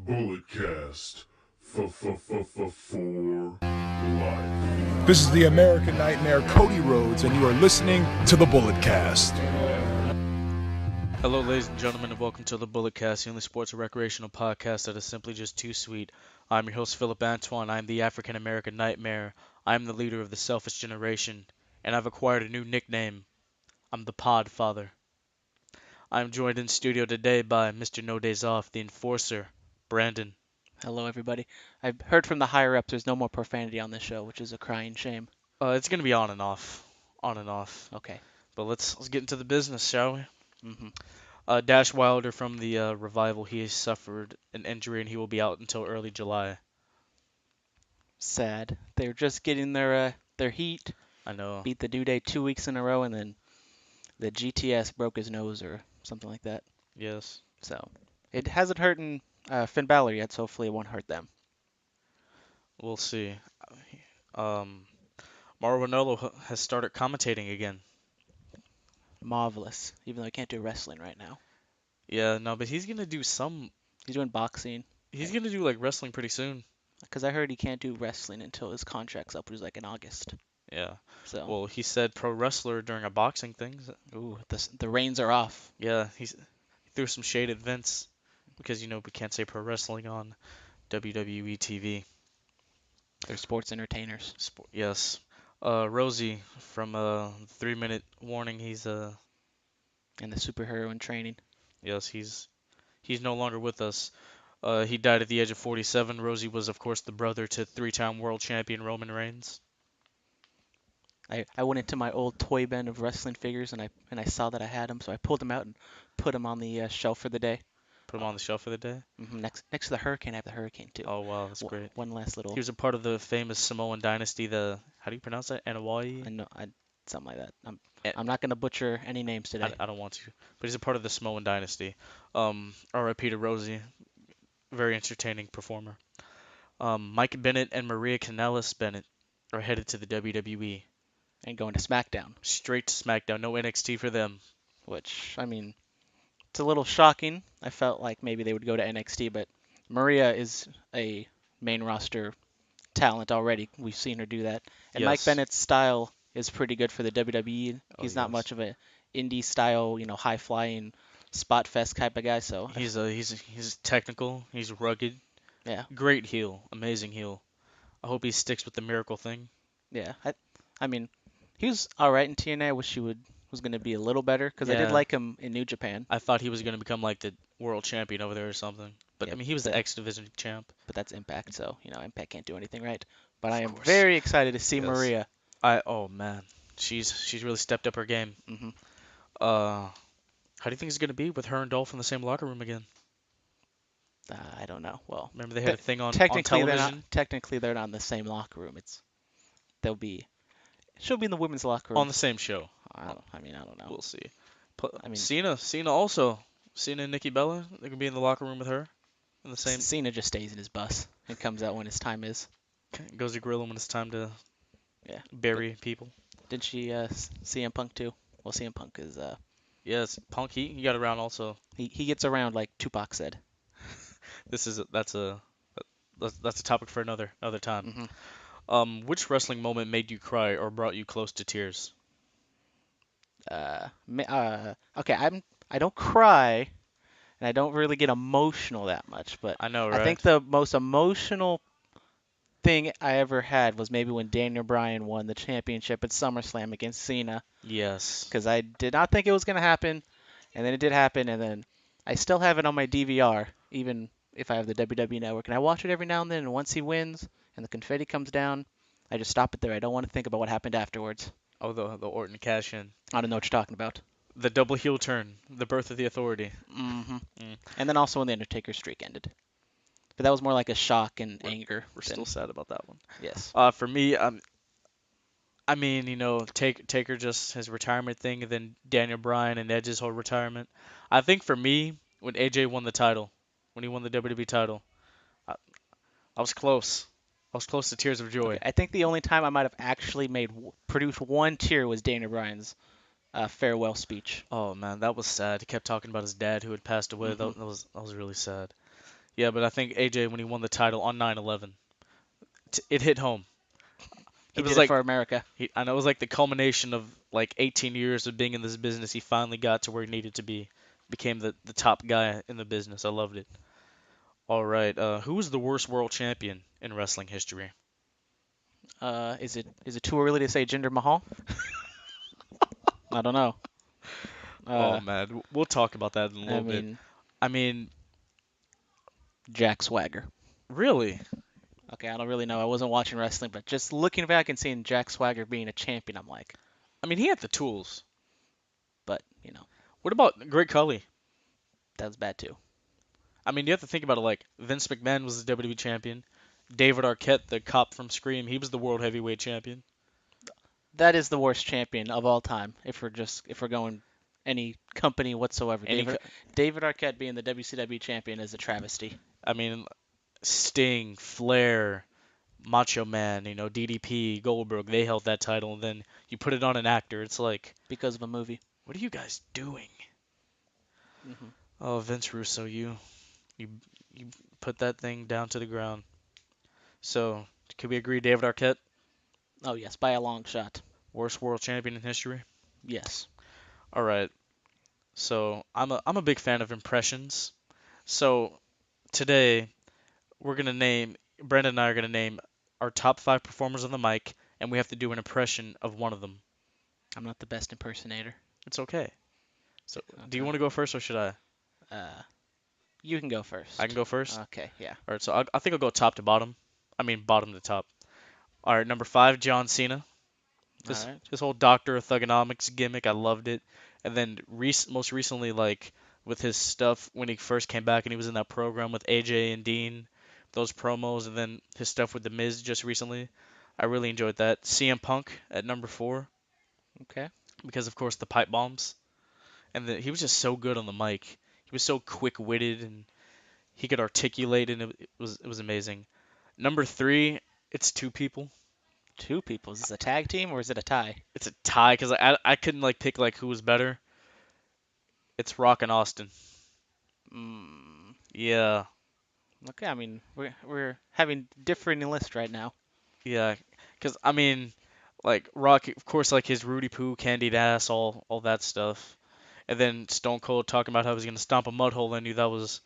Bulletcast for life. This is the American Nightmare, Cody Rhodes, and you are listening to the Bulletcast. Hello, ladies and gentlemen, and welcome to the Bulletcast, the only sports and recreational podcast that is simply just too sweet. I'm your host, Philip Antoine. I'm the African American Nightmare. I'm the leader of the selfish generation, and I've acquired a new nickname. I'm the Podfather. I'm joined in studio today by Mr. No Days Off, the Enforcer, Brandon. Hello, everybody. I've heard from the higher-ups there's no more profanity on this show, which is a crying shame. It's gonna be on and off. On and off. Okay. But let's get into the business, shall we? Mm-hmm. Dash Wilder from the Revival, he has suffered an injury and he will be out until early July. Sad. They're just getting their heat. I know. Beat the New Day 2 weeks in a row, and then the GTS broke his nose or something like that. Yes. So it hasn't hurt Finn Balor yet, so hopefully it won't hurt them. We'll see. Mauro Ranallo has started commentating again. Marvelous. Even though he can't do wrestling right now. Yeah, no, but he's gonna do some. He's doing boxing. He's gonna do like wrestling pretty soon. Because I heard he can't do wrestling until his contract's up, which is like in August. Yeah. So. Well, he said pro wrestler during a boxing thing. Ooh, the reins are off. Yeah, he threw some shade at Vince because we can't say pro wrestling on WWE TV. They're sports entertainers. Yes. Rosie from 3 Minute Warning. He's And the superhero in training. Yes, he's no longer with us. He died at the age of 47. Rosie was, of course, the brother to three-time world champion Roman Reigns. I went into my old toy bin of wrestling figures and I saw that I had them, so I pulled them out and put them on the shelf for the day. Put him on the shelf for the day. Next to the Hurricane, I have the Hurricane too. Oh wow, that's great. One last little. He was a part of the famous Samoan dynasty. How do you pronounce that? Anoa'i? I know, something like that. I'm not gonna butcher any names today. I don't want to, but he's a part of the Samoan dynasty. R.I.P. to Rosie, very entertaining performer. Mike Bennett and Maria Kanellis Bennett are headed to the WWE. And going to Smackdown. Straight to Smackdown, no NXT for them. Which, I mean, it's a little shocking. I felt like maybe they would go to NXT, but Maria is a main roster talent already. We've seen her do that. And Yes. Mike Bennett's style is pretty good for the WWE. He's not yes. much of a indie style, high flying spot fest type of guy. So He's technical. He's rugged. yeah, Great heel. Amazing heel. I hope he sticks with the miracle thing. yeah. I mean, he was all right in TNA. I wish he was going to be a little better because I Yeah. did like him in New Japan. I thought he was going to become like the world champion over there or something. But Yeah, I mean, he was the X Division champ. But that's Impact, so Impact can't do anything right. But I am course. very excited to see Yes. Maria. Oh man, she's really stepped up her game. hmm How do you think it's going to be with her and Dolph in the same locker room again? I don't know. Well, Remember they had a thing on technically television? they're not in the same locker room. She'll be in the women's locker room. On the same show. I don't know. We'll see. I mean- Cena also. Cena and Nikki Bella, they could be in the locker room with her. In the same. Cena just stays in his bus and comes out when his time is. Goes to grill him when it's time to Yeah. bury people. Did she CM Punk too? Well, CM Punk is Yes, Punk, he got around also. he gets around like Tupac said. That's a topic for another time. hmm Which wrestling moment made you cry or brought you close to tears? Okay, I don't cry, and I don't really get emotional that much, but I know, right? I think the most emotional thing I ever had was maybe when Daniel Bryan won the championship at SummerSlam against Cena, Yes. because I did not think it was going to happen, and then it did happen, and then I still have it on my DVR, even if I have the WWE Network, and I watch it every now and then, and once he wins and the confetti comes down, I just stop it there. I don't want to think about what happened afterwards. Oh, the Orton cash in. I don't know what you're talking about. The double heel turn. The birth of the Authority. hmm Mm. And then also when the Undertaker streak ended. But that was more like a shock and anger. We're than- still sad about that one. Yes. For me, I mean, Taker just his retirement thing, and then Daniel Bryan and Edge's whole retirement. I think for me, when AJ won the title, when he won the WWE title, I was close. I was close to tears of joy. Okay, I think the only time I might have actually produced one tear was Daniel Bryan's farewell speech. Oh man, that was sad. He kept talking about his dad who had passed away. Mhm. That was really sad. Yeah, but I think AJ when he won the title on 9/11, it hit home. He It was did it like for America. I know it was like the culmination of like 18 years of being in this business. He finally got to where he needed to be, became the top guy in the business. I loved it. All right, who was the worst world champion in wrestling history? Is it too early to say Jinder Mahal? I don't know. Oh Uh, man, we'll talk about that in a I little bit. mean, I mean, Jack Swagger. really? Okay, I don't really know. I wasn't watching wrestling, but just looking back and seeing Jack Swagger being a champion, I'm like, I mean, he had the tools. but What about Great Khali? that was bad too. I mean, you have to think about it like Vince McMahon was the WWE champion. David Arquette, the cop from Scream, he was the world heavyweight champion. That is the worst champion of all time. If we're going any company whatsoever, Any, David Arquette being the WCW champion is a travesty I mean, Sting, Flair, Macho Man, DDP, Goldberg, they held that title, and then you put it on an actor. It's like, because of a movie. what are you guys doing? Hmm. Oh, Vince Russo, you you put that thing down to the ground. So, can we agree David Arquette, Oh yes, by a long shot. worst world champion in history? Yes. All right. So, I'm a big fan of impressions. So, today we're going to name Brandon and I are going to name our top 5 performers on the mic, and we have to do an impression of one of them. I'm not the best impersonator. It's okay. So, do you Okay. want to go first or should I? You can go first. I can go first. Okay, yeah. All right, so I think I'll go top to bottom. I mean, bottom to top. All right, number 5, John Cena. All This right. his whole Doctor of Thugonomics gimmick, I loved it. And then most recently, like with his stuff when he first came back and he was in that program with AJ and Dean, those promos, and then his stuff with the Miz just recently, I really enjoyed that. CM Punk at number 4 Okay. because of course the pipe bombs, and he was just so good on the mic. He was so quick-witted and he could articulate, and it was amazing. Number 3, it's 2 people. Two people. Is this a tag team or is it a tie? It's a tie because I couldn't like pick like who was better. It's Rock and Austin. Mm, Yeah, okay. I mean, we're having differing lists right now. yeah. Because I mean, like Rock, of course, like his Rudy Poo, candied ass, all that stuff. And then Stone Cold talking about how he was gonna stomp a mud hole. I knew that was.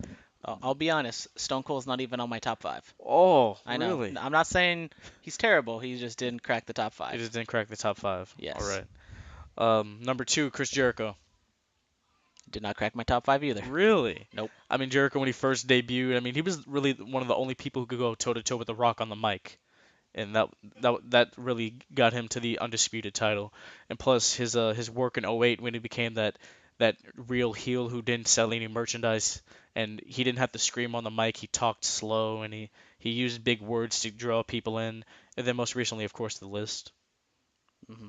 I'll be honest. Stone Cold's not even on my top 5. Oh, I know. really? I'm not saying he's terrible. He just didn't crack the top He 5. just didn't crack the top 5. Yes. All right. Number 2, Chris Jericho. Did not crack my top 5 either. Really? Nope. I mean, Jericho when he first debuted, I mean, he was really one of the only people who could go toe to toe with The Rock on the mic, and that really got him to the undisputed title. And plus his work in '08 when he became that real heel who didn't sell any merchandise, and he didn't have to scream on the mic. He talked slow, and he used big words to draw people in. And then most recently, of course, the list.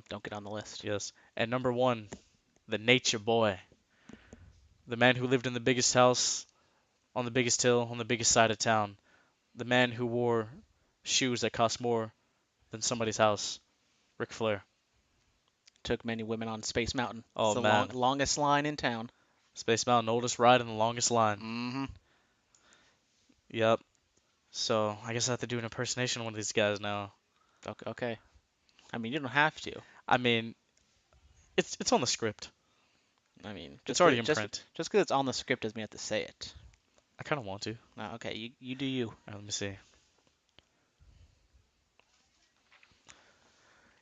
Don't get on the list. Yes. And number 1, the Nature Boy. The man who lived in the biggest house, on the biggest hill, on the biggest side of town. The man who wore shoes that cost more than somebody's house. Ric Flair. Took many women on Space Mountain. Oh, It's the man. longest line in town. Space Mountain, oldest ride and the longest line. Mm-hmm. Yep. So I guess I have to do an impersonation of one of these guys now. Okay. I mean, you don't have to. I mean, it's on the script. I mean, It's already in print. Just because it's on the script doesn't mean you have to say it. I kind of want to. Okay, you do you. All right, let me see.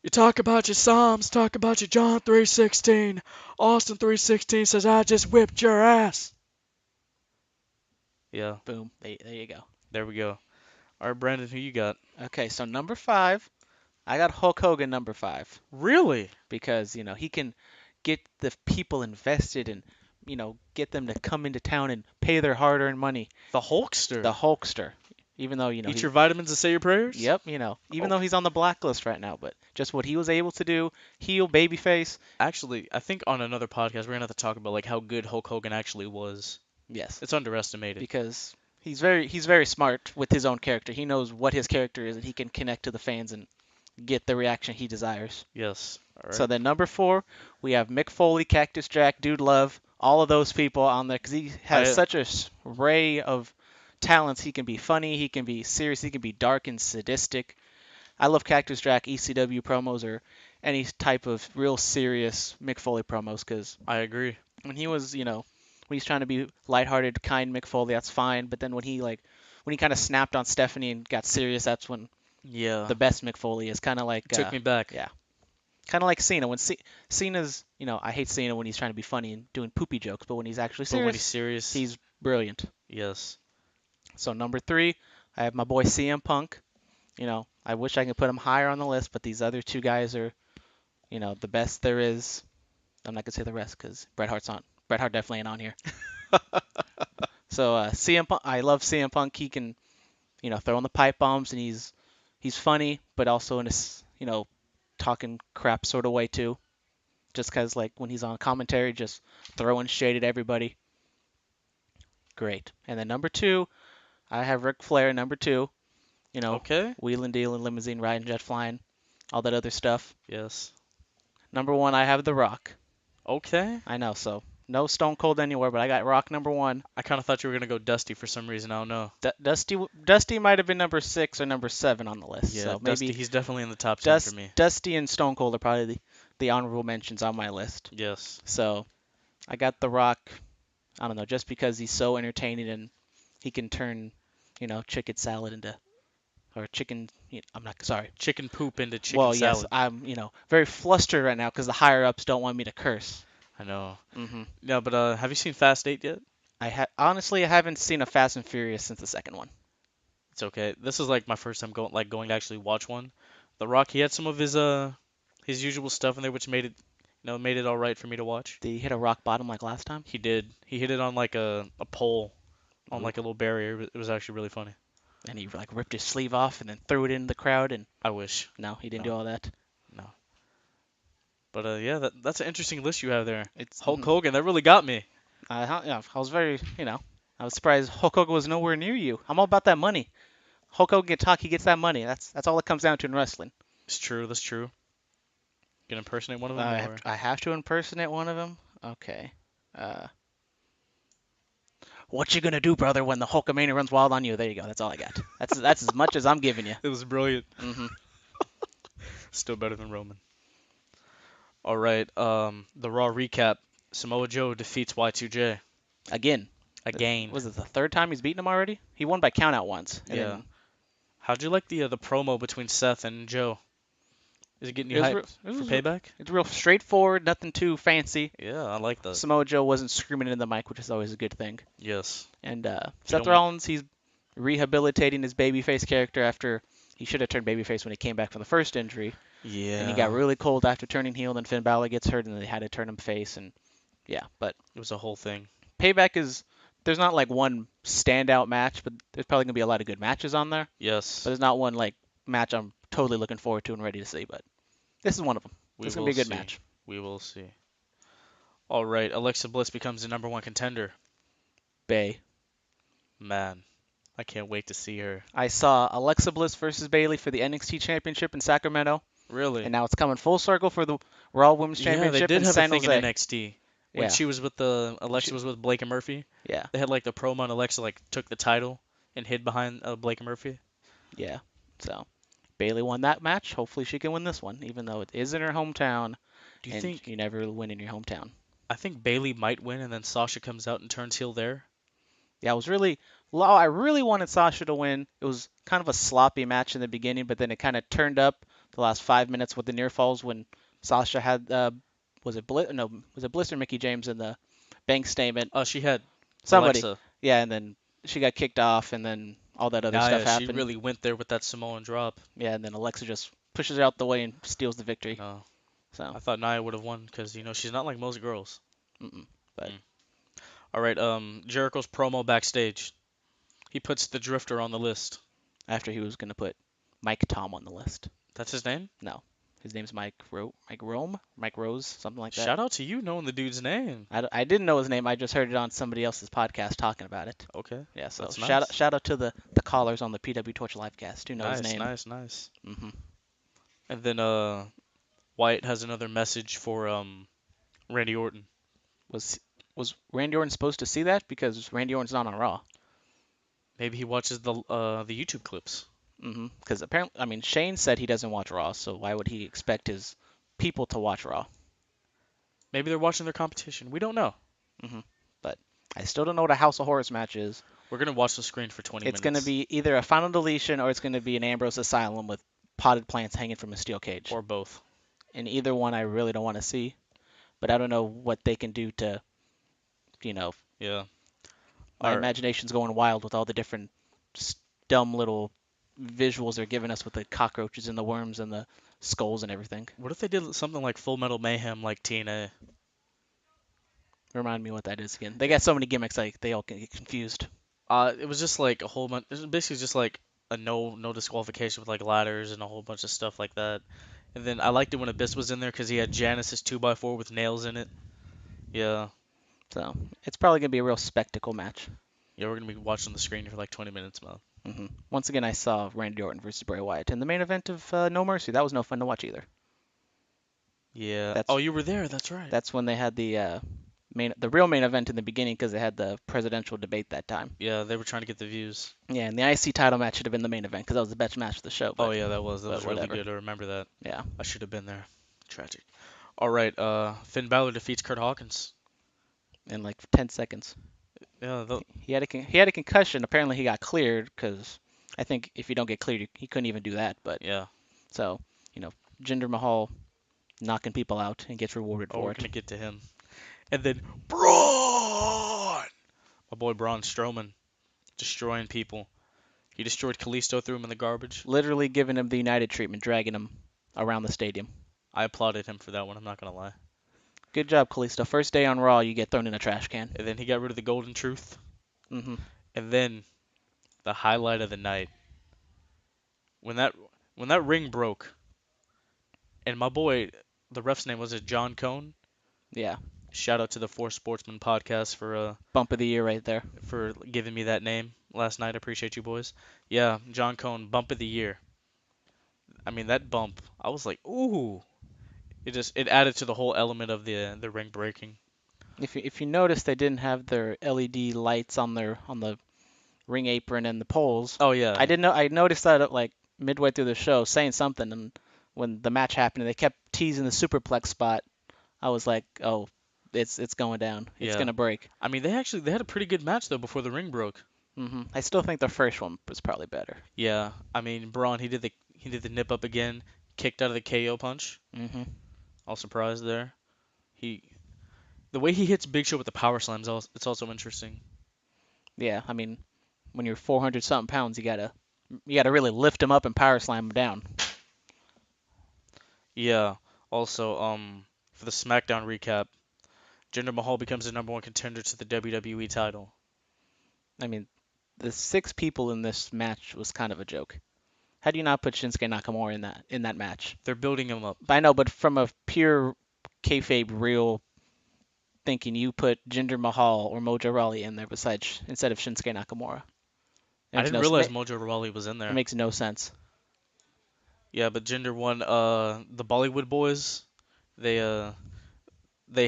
You talk about your Psalms, talk about your John 3:16. Austin 3:16 says, I just whipped your ass. Yeah, Boom. There you go. there we go. All right, Brandon, who you got? Okay, so number 5, I got Hulk Hogan number 5 Really? because he can get the people invested and get them to come into town and pay their hard-earned money. The Hulkster. The Hulkster, even though Eat your vitamins and say your prayers? Yep, even though he's on the blacklist right now, but just what he was able to do, heel, babyface. Actually, I think on another podcast we're gonna have to talk about like how good Hulk Hogan actually was. Yes, It's underestimated. because he's very smart with his own character. He knows what his character is, and he can connect to the fans and get the reaction he desires. Yes. All right. So then number 4, we have Mick Foley, Cactus Jack, Dude Love, all of those people on there because he has such a array of talents. He can be funny, he can be serious, he can be dark and sadistic. I love Cactus Jack ECW promos or any type of real serious Mick Foley promos because I agree. when he was, when he's trying to be lighthearted, kind Mick Foley, that's fine. But then when he kind of snapped on Stephanie and got serious, that's when Yeah. the best Mick Foley is. Kind of like Took me back. yeah, kind of like Cena. When Cena's, I hate Cena when he's trying to be funny and doing poopy jokes, but when he's actually But serious, when he's serious, he's brilliant. yes. So number 3, I have my boy CM Punk. I wish I could put him higher on the list, but these other 2 guys are, the best there is. I'm not gonna say the rest because Bret Hart definitely ain't on here. So CM Punk, I love CM Punk. He can, throw in the pipe bombs, and he's funny, but also in a, talking crap sort of way too. Just because like when he's on commentary, just throwing shade at everybody. Great. And then number 2, I have Ric Flair. Number 2, Okay. wheeling, dealing, limousine, riding, jet flying, all that other stuff. Yes. Number 1, I have The Rock. Okay. I know, so no Stone Cold anywhere, but I got Rock number 1. I kind of thought you were gonna go Dusty for some reason. I don't know. Dusty might have been number 6 or number 7 on the list. Yeah, so Dusty. maybe He's definitely in the top 10 for me. Dusty and Stone Cold are probably the honorable mentions on my list. Yes. So I got The Rock. I don't know, just because he's so entertaining and he can turn, chicken salad into, or chicken. I'm not sorry. Chicken poop into chicken Well, salad. yes, I'm very flustered right now because the higher ups don't want me to curse. I know. Hmm Yeah, but have you seen Fast 8 yet? Honestly, I haven't seen a Fast and Furious since the second one. It's okay. This is like my first time going to actually watch one. The Rock, he had some of his usual stuff in there, which made it all right for me to watch. Did he hit a rock bottom like last time? He did. He hit it on like a pole, on Ooh. like a little barrier. It was actually really funny. And he ripped his sleeve off and then threw it in the crowd and I wish. no, he didn't No. do all that. No. But yeah, that's an interesting list you have there. It's Hulk Hogan, that really got me. I was very, I was surprised Hulk Hogan was nowhere near you. I'm all about that money. Hulk Hogan can talk, he gets that money. That's all it comes down to in wrestling. It's true. That's true. You can impersonate one of them. I have to impersonate one of them. Okay. What you gonna do, brother, when the Hulkamania runs wild on you? There you go. That's all I got. That's as much as I'm giving you. It was brilliant. Hmm Still better than Roman. All right. The Raw recap. Samoa Joe defeats Y2J. Again. Again. Was it the third time he's beaten him already? He won by countout once. And Yeah. then How'd you like the promo between Seth and Joe? Is it getting you hyped for payback? It's real straightforward, nothing too fancy. Yeah, I like that. Samoa Joe wasn't screaming into the mic, which is always a good thing. Yes. And don't Seth Rollins, he's rehabilitating his babyface character after he should have turned babyface when he came back from the first injury. Yeah. And he got really cold after turning heel, and then Finn Balor gets hurt, and they had to turn him face. And yeah, but It was a whole thing. Payback there's not like one standout match, but there's probably gonna be a lot of good matches on there. Yes. But there's not one like match I'm totally looking forward to and ready to see. But this is one of them. It's gonna be a good match. We will see. All right. Alexa Bliss becomes the number 1 contender. Bay. Man, I can't wait to see her. I saw Alexa Bliss versus Bayley for the NXT Championship in Sacramento, Really? and now it's coming full circle for the Raw Women's Yeah, Championship they did in have San a thing Jose. in NXT. When Yeah. she was with Alexa was with Blake and Murphy. Yeah, They had like the promo and Alexa like took the title and hid behind Blake and Murphy. yeah. So Bayley won that match. Hopefully she can win this one, even though it is in her hometown. Do you and think? you never win in your hometown? I think Bayley might win, and then Sasha comes out and turns heel there. Yeah, I really wanted Sasha to win. It was kind of a sloppy match in the beginning, but then it kind of turned up the last 5 minutes with the near falls when Sasha had was it Bliss or Mickey James in the bank statement? She had Somebody. Alexa. Yeah, and then she got kicked off, and then all that other stuff happened. She really went there with that Samoan drop. Yeah, and then Alexa just pushes her out the way and steals the victory. No, So, I thought Nia would have won because she's not like most girls. but All right, Jericho's promo backstage. He puts the Drifter on the list. after he was gonna put Mike Tom on the list. That's his name? No, his name's Mike Rose, something like that. Shout out to you knowing the dude's name. I didn't know his name. I just heard it on somebody else's podcast talking about it. Okay. Yeah, so That's shout out to the callers on the PW Torch livecast who know his name. Nice. Hmm And then Wyatt has another message for Randy Orton. Was Randy Orton supposed to see that because Randy Orton's not on Raw? Maybe he watches the YouTube clips. Because apparently, I mean, Shane said he doesn't watch Raw, so why would he expect his people to watch Raw? Maybe they're watching their competition. We don't know. But I still don't know what a House of Horrors match is. We're gonna watch the screen for 20 It's minutes. going to be either a Final Deletion or it's going to be an Ambrose Asylum with potted plants hanging from a steel cage. Or both. And either one I really don't want to see. But I don't know what they can do to, you know, Yeah. my Alright. imagination's going wild with all the different dumb little visuals they're giving us with the cockroaches and the worms and the skulls and everything. What if they did something like Full Metal Mayhem, like TNA? Remind me what that is again. They got so many gimmicks, like they all can get confused. It was just like a whole bunch. It was basically just like a no disqualification with like ladders and a whole bunch of stuff like that. And then I liked it when Abyss was in there because he had Janice's 2x4 with nails in it. Yeah. So it's probably gonna be a real spectacle match. Yeah, we're gonna be watching the screen for like 20 minutes, man. Once again, I saw Randy Orton versus Bray Wyatt in the main event of No Mercy. That was no fun to watch either. Yeah. Oh, you were there. That's right. That's when they had the real main event in the beginning because they had the presidential debate that time. Yeah, they were trying to get the views. Yeah, and the IC title match should have been the main event because that was the best match of the show. But, Oh yeah, that was really whatever. good. I remember that. Yeah. I should have been there. Tragic. All right. Finn Balor defeats Kurt Hawkins. In like 10 seconds. Yeah. He had a concussion. Apparently he got cleared because I think if you don't get cleared, he couldn't even do that. But Yeah. so Jinder Mahal knocking people out and gets rewarded Oh, for we're it. gonna get to him. And then Braun, my boy Braun Strowman, destroying people. He destroyed Kalisto, threw him in the garbage. Literally giving him the United treatment, dragging him around the stadium. I applauded him for that one. I'm not gonna lie. Good job, Kalisto. First day on Raw, you get thrown in a trash can. And then he got rid of the Golden Truth. Mm-hmm. And then the highlight of the night, when that ring broke, and my boy, the ref's name was John Cone. Yeah. Shout out to the Four Sportsmen podcast for Bump of the year right there. for giving me that name last night. I appreciate you boys. Yeah, John Cone, bump of the year. I mean that bump, I was like, ooh. It added to the whole element of the ring breaking. If you notice, they didn't have their LED lights on the ring apron and the poles. Oh yeah. I noticed that like midway through the show, saying something, and when the match happened, and they kept teasing the superplex spot. I was like, oh, it's going down. It's Yeah. gonna break. I mean they had a pretty good match though before the ring broke. I still think the first one was probably better. Yeah. I mean Braun he did the nip up again, kicked out of the KO punch. All surprised there. The way he hits Big Show with the power slams, it's also interesting. Yeah, I mean, when you're 400 something pounds, you gotta really lift him up and power slam him down. Yeah. Also, for the Smackdown recap, Jinder Mahal becomes the #1 contender to the WWE title. I mean, the 6 people in this match was kind of a joke. How do you not put Shinsuke Nakamura in that match? They're building him up. I know, but from a pure kayfabe real thinking, you put Jinder Mahal or Mojo Rawley in there instead of Shinsuke Nakamura. I didn't realize Mojo Rawley was in there. It makes no sense. Yeah, but Jinder won. The Bollywood Boys, they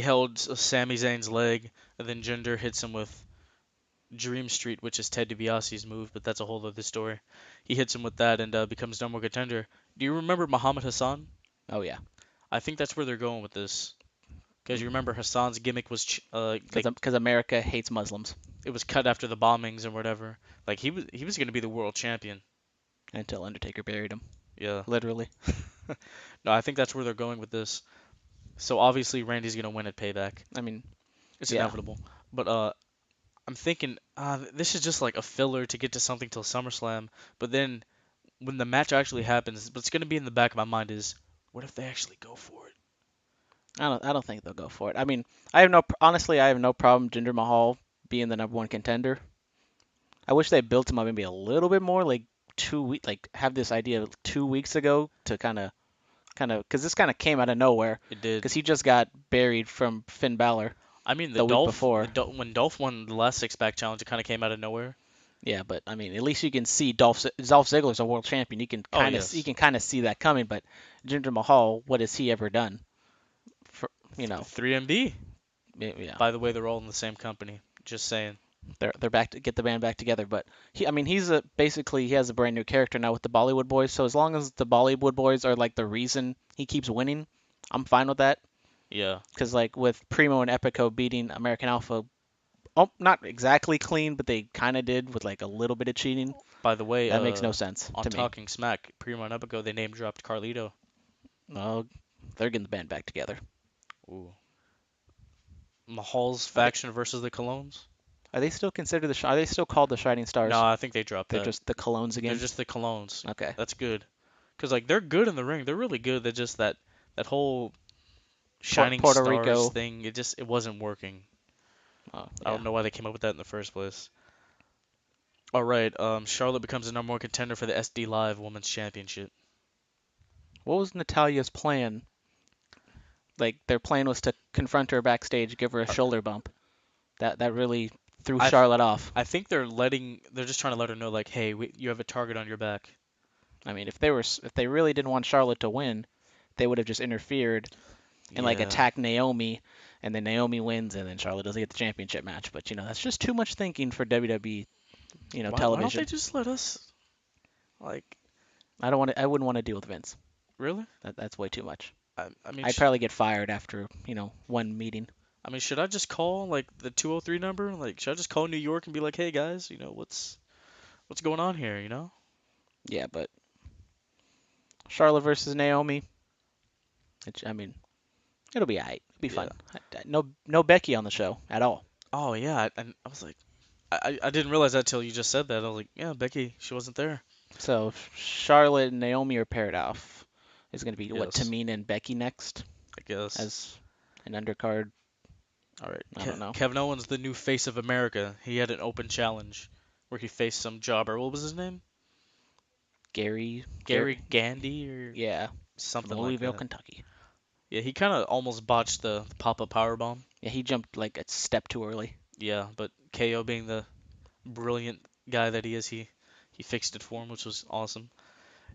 held Sami Zayn's leg, and then Jinder hits him with Dream Street, which is Ted DiBiase's move, but that's a whole other story. He hits him with that and becomes #1 contender. Do you remember Muhammad Hassan? Oh yeah. I think that's where they're going with this. Because you remember Hassan's gimmick was Because America hates Muslims. It was cut after the bombings or whatever. Like he was going to be the world champion. Until Undertaker buried him. Yeah. Literally. No, I think that's where they're going with this. So obviously Randy's going to win at Payback. I mean, It's yeah. inevitable. But I'm thinking this is just like a filler to get to something till SummerSlam. But then when the match actually happens, what's going to be in the back of my mind is, what if they actually go for it? I don't think they'll go for it. I mean, I have no problem Jinder Mahal being the #1 contender. I wish they built him up maybe a little bit more, like 2 weeks, like have this idea 2 weeks ago to kind of, because this kind of came out of nowhere. It did. Because he just got buried from Finn Balor. I mean, the week before. When Dolph won the last six-pack challenge, it kind of came out of nowhere. Yeah, but I mean, at least you can see Dolph Ziggler's a world champion. You can kind of you can kind of see that coming. But Jinder Mahal, what has he ever done? 3MB. Yeah. By the way, they're all in the same company. Just saying. they're back to get the band back together. But basically he has a brand new character now with the Bollywood Boys. So as long as the Bollywood Boys are like the reason he keeps winning, I'm fine with that. Yeah. Because like with Primo and Epico beating American Alpha, not exactly clean, but they kind of did with like a little bit of cheating. By the way, That makes no sense on to me. Talking Smack, Primo and Epico, they name dropped Carlito. Oh, they're getting the band back together. Ooh. Mahal's faction versus the Colognes? Are they still considered Are they still called the Shining Stars? No, I think they dropped They're that. just the Colognes again. They're just the Colognes. Okay. That's good. Because like they're good in the ring. They're really good. They're just that whole Shining Puerto Stars Rico thing. It wasn't working. Oh, I don't know why they came up with that in the first place. All right. Charlotte becomes the #1 contender for the SD Live Women's Championship. What was Natalia's plan? Like their plan was to confront her backstage, give her a shoulder bump. That really threw Charlotte off. I think they're just trying to let her know like, hey, you have a target on your back. I mean, if they really didn't want Charlotte to win, they would have just interfered and like attacked Naomi, and then Naomi wins, and then Charlotte doesn't get the championship match. But that's just too much thinking for WWE, television. Why don't they just let us? Like, I wouldn't want to deal with Vince. Really? That's way too much. I mean, I'd probably get fired after one meeting. I mean, should I just call like the 203 number? Like, should I just call New York and be like, hey guys, what's going on here? Yeah, but Charlotte versus Naomi. It'll be alright. It'll be fun. No Becky on the show at all. Oh yeah, and I was like, I didn't realize that till you just said that. I was like, yeah, Becky, she wasn't there. So Charlotte and Naomi are paired off. It's going to be Tamina and Becky next, I guess, as an undercard. All right. I don't know. Kevin Owens, the new face of America. He had an open challenge where he faced some jobber. What was his name? Gary Gandy or something from Louisville, like that. Kentucky. Yeah, he kind of almost botched the pop-up powerbomb. Yeah, he jumped like a step too early. Yeah, but KO being the brilliant guy that he is, he fixed it for him, which was awesome.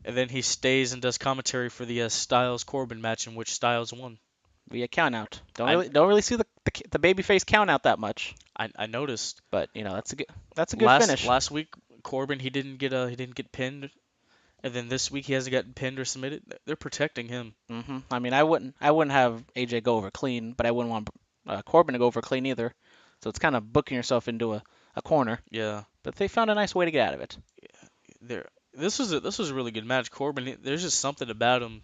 And then he stays and does commentary for the Styles Corbin match in which Styles won. Via count out. Don't really see the babyface count out that much. I noticed. But that's a good finish. Last week Corbin he didn't get pinned, and then this week he hasn't gotten pinned or submitted. They're protecting him. Mhm. I mean, I wouldn't have AJ go over clean, but I wouldn't want Corbin to go over clean either. So it's kind of booking yourself into a corner. Yeah. But they found a nice way to get out of it. This was a really good match. Corbin, there's just something about him.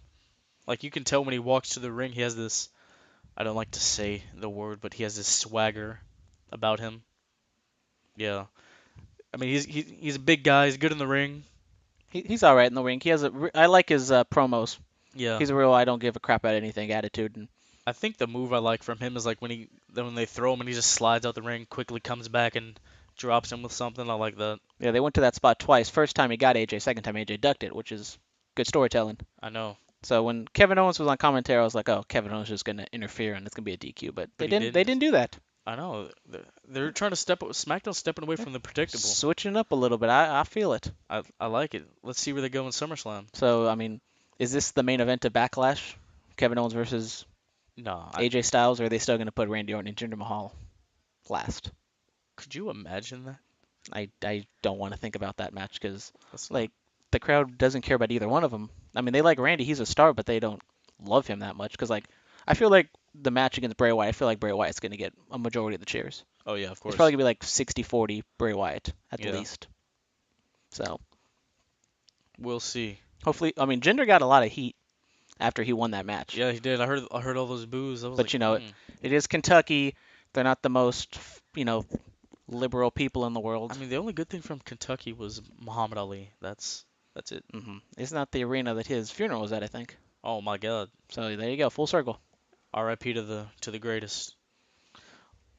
Like you can tell when he walks to the ring, he has this. I don't like to say the word, but he has this swagger about him. Yeah. I mean, he's a big guy. He's good in the ring. He's all right in the ring. I like his promos. Yeah. He's a real I don't give a crap about anything attitude. And I think the move I like from him is like when they throw him and he just slides out the ring, quickly comes back and drops him with something. I like that. Yeah, they went to that spot twice. First time he got AJ, second time AJ ducked it, which is good storytelling. I know. So when Kevin Owens was on commentary, I was like, oh, Kevin Owens is just going to interfere and it's going to be a DQ. But they didn't do that. I know. They're trying to SmackDown's stepping away from the predictable. Switching up a little bit. I feel it. I like it. Let's see where they go in SummerSlam. So, I mean, is this the main event of Backlash? Kevin Owens versus AJ Styles, or are they still going to put Randy Orton and Jinder Mahal last? Could you imagine that? I don't want to think about that match because, the crowd doesn't care about either one of them. I mean, they like Randy. He's a star, but they don't love him that much because, I feel like the match against Bray Wyatt, I feel like Bray Wyatt's going to get a majority of the cheers. Oh, yeah, of course. It's probably going to be like 60-40 Bray Wyatt at the least. So. We'll see. Hopefully, I mean, Jinder got a lot of heat after he won that match. Yeah, he did. I heard all those boos. But, it is Kentucky. They're not the most, liberal people in the world. I mean, the only good thing from Kentucky was Muhammad Ali. That's it. Mm-hmm. Isn't that the arena that his funeral was at, I think? Oh, my God. So there you go. Full circle. R.I.P. to the greatest.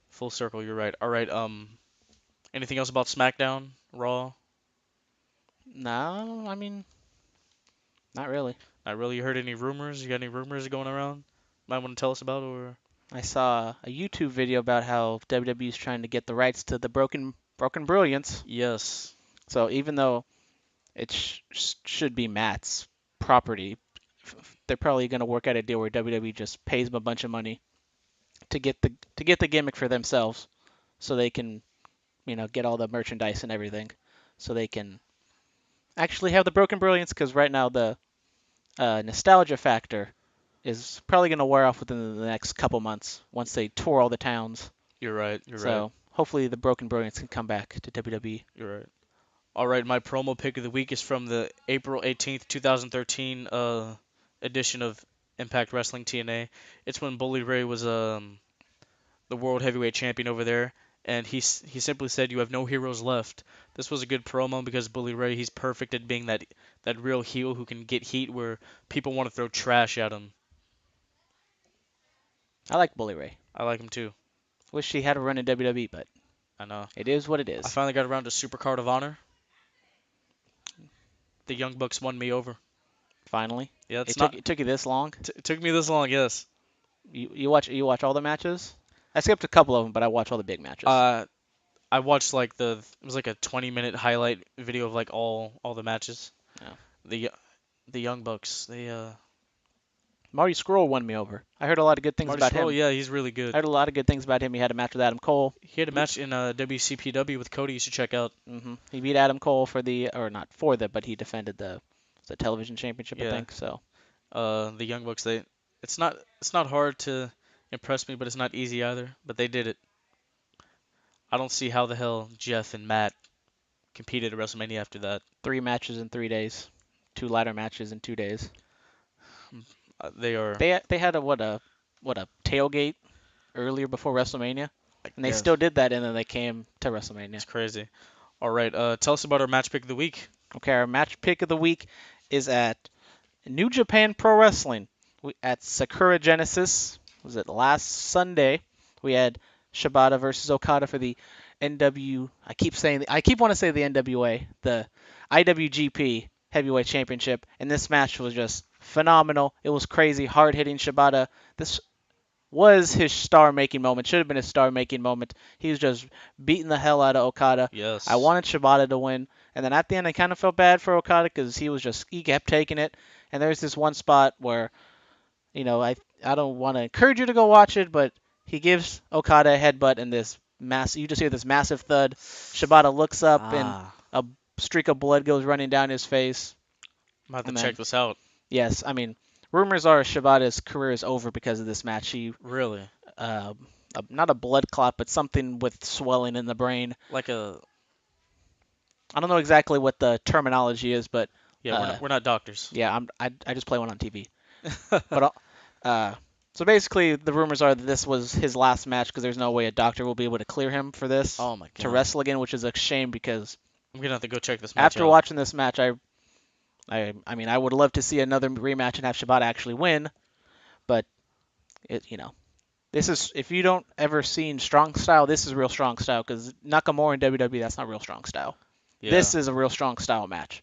Full circle, you're right. All right, anything else about SmackDown, Raw? No, I mean, not really. Not really. You heard any rumors? You got any rumors going around? Might want to tell us about, or? I saw a YouTube video about how WWE is trying to get the rights to the Broken Brilliance. Yes. So even though it should be Matt's property, they're probably going to work out a deal where WWE just pays him a bunch of money to get the gimmick for themselves, so they can get all the merchandise and everything, so they can actually have the Broken Brilliance. Because right now the nostalgia factor is probably going to wear off within the next couple months once they tour all the towns. You're right. So hopefully the Broken Brilliance can come back to WWE. You're right. All right, my promo pick of the week is from the April 18th, 2013 edition of Impact Wrestling TNA. It's when Bully Ray was the World Heavyweight Champion over there, and he simply said, "You have no heroes left." This was a good promo because Bully Ray, he's perfect at being that real heel who can get heat where people want to throw trash at him. I like Bully Ray. I like him too. Wish he had a run in WWE, but I know. it is what it is. I finally got around to Super Card of Honor. The Young Bucks won me over. Finally. Yeah, it took you this long? It took me this long, yes. You watch all the matches? I skipped a couple of them, but I watched all the big matches. I watched it was like a 20-minute highlight video of like all the matches. Yeah. The Young Bucks, Marty Scurll won me over. I heard a lot of good things about him. Yeah, he's really good. I heard a lot of good things about him. He had a match with Adam Cole. He had a match in WCPW with Cody. You should check out. He beat Adam Cole but he defended the television championship, I think. So. The Young Bucks, it's not hard to impress me, but it's not easy either. But they did it. I don't see how the hell Jeff and Matt competed at WrestleMania after that. 3 matches in 3 days. 2 ladder matches in 2 days. They had a tailgate earlier before WrestleMania, and they still did that, and then they came to WrestleMania. It's crazy. All right, tell us about our match pick of the week. Okay, our match pick of the week is at New Japan Pro Wrestling at Sakura Genesis. Was it last Sunday? We had Shibata versus Okada for the I keep wanting to say the NWA, the IWGP Heavyweight Championship, and this match was just phenomenal. It was crazy, hard-hitting Shibata. This was his star-making moment. Should have been his star-making moment. He was just beating the hell out of Okada. Yes. I wanted Shibata to win, and then at the end I kind of felt bad for Okada because he kept taking it. And there's this one spot where, I don't want to encourage you to go watch it, but he gives Okada a headbutt, and you just hear this massive thud. Shibata looks up, and a streak of blood goes running down his face. I'm about to check this out. Yes, I mean, rumors are Shibata's career is over because of this match. Really? Not a blood clot, but something with swelling in the brain. I don't know exactly what the terminology is, but yeah, we're not doctors. Yeah, I just play one on TV. But so basically, the rumors are that this was his last match because there's no way a doctor will be able to clear him for this. Oh my God. To wrestle again, which is a shame because I'm gonna have to go check this match after out. watching this match, I would love to see another rematch and have Shibata actually win, but this is, if you don't ever seen strong style, this is real strong style because Nakamura in WWE, that's not real strong style. Yeah. This is a real strong style match.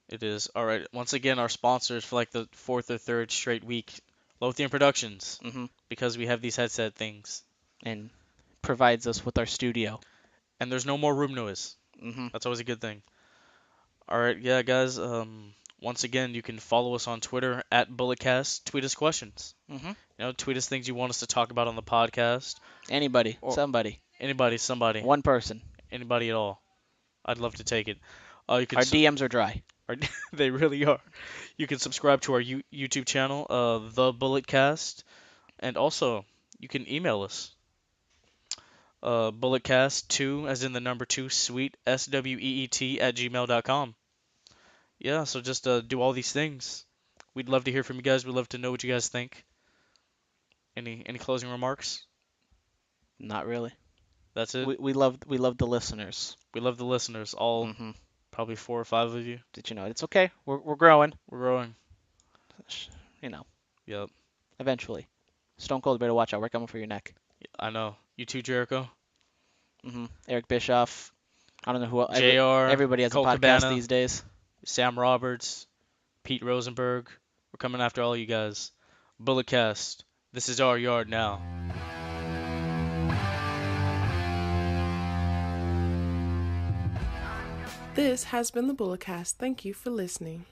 It is. All right. Once again, our sponsors for like the 4th or 3rd straight week, Lothian Productions, because we have these headset things. And provides us with our studio. And there's no more room noise. That's always a good thing. All right, yeah, guys. Once again, you can follow us on Twitter at BulletCast. Tweet us questions. Tweet us things you want us to talk about on the podcast. Anybody, somebody. Anybody, somebody. One person. Anybody at all. I'd love to take it. Our DMs are dry. They really are. You can subscribe to our YouTube channel, The BulletCast, and also you can email us. BulletCast2, as in the number 2, sweet, SWEET @gmail.com. Yeah, so just do all these things. We'd love to hear from you guys. We'd love to know what you guys think. Any closing remarks? Not really. That's it. We love the listeners. We love the listeners. All probably 4 or 5 of you. Did you know? It's okay. We're growing. We're growing. Yep. Eventually. Stone Cold, better watch out. We're coming for your neck. I know. You too, Jericho. Eric Bischoff. I don't know who else. JR. Everybody has Colt a podcast Cabana, these days. Sam Roberts. Pete Rosenberg. We're coming after all you guys. BulletCast. This is our yard now. This has been the BulletCast. Thank you for listening.